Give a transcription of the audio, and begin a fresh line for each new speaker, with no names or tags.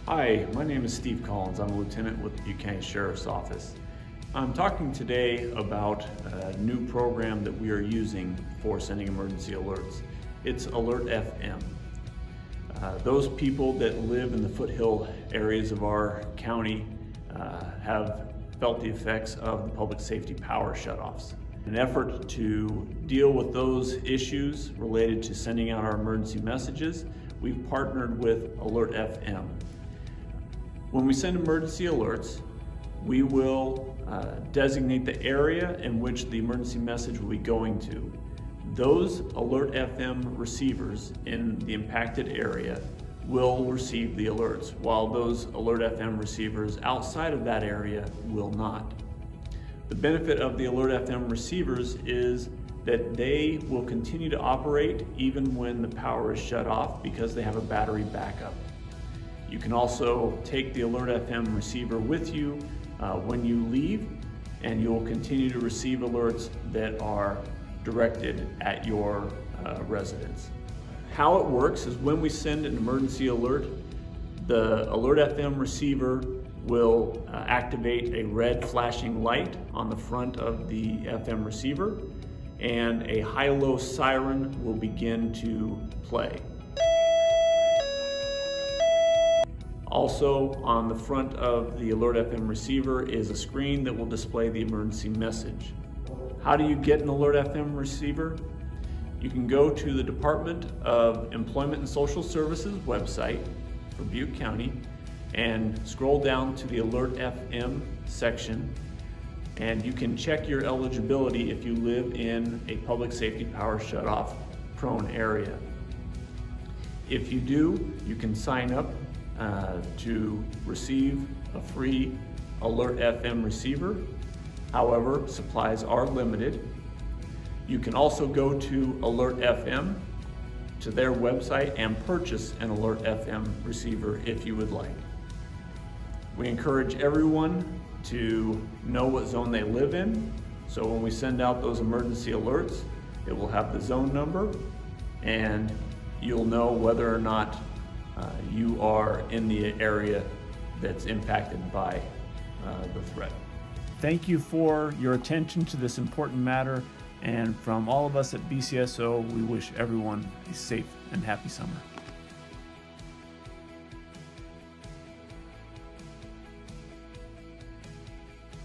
Hi, my name is Steve Collins. I'm a lieutenant with the Butte County Sheriff's Office. I'm talking today about a new program that we are using for sending emergency alerts. It's AlertFM. Those people that live in the foothill areas of our county have felt the effects of the Public Safety Power Shutoffs. In an effort to deal with those issues related to sending out our emergency messages, we've partnered with AlertFM. When we send emergency alerts, we will designate the area in which the emergency message will be going to. Those AlertFM receivers in the impacted area will receive the alerts, while those AlertFM receivers outside of that area will not. The benefit of the AlertFM receivers is that they will continue to operate even when the power is shut off because they have a battery backup. You can also take the AlertFM receiver with you when you leave, and you'll continue to receive alerts that are directed at your residence. How it works is when we send an emergency alert, the AlertFM receiver will activate a red flashing light on the front of the FM receiver, and a high-low siren will begin to play. Also, on the front of the AlertFM receiver is a screen that will display the emergency message. How do you get an AlertFM receiver? You can go to the Department of Employment and Social Services website for Butte County and scroll down to the AlertFM section, and you can check your eligibility if you live in a public safety power shutoff prone area. If you do, you can sign up to receive a free AlertFM receiver. However, supplies are limited. You can also go to AlertFM, to their website, and purchase an AlertFM receiver if you would like. We encourage everyone to know what zone they live in, so when we send out those emergency alerts, it will have the zone number, and you'll know whether or not you are in the area that's impacted by the threat. Thank you for your attention to this important matter, and from all of us at BCSO, we wish everyone a safe and happy summer.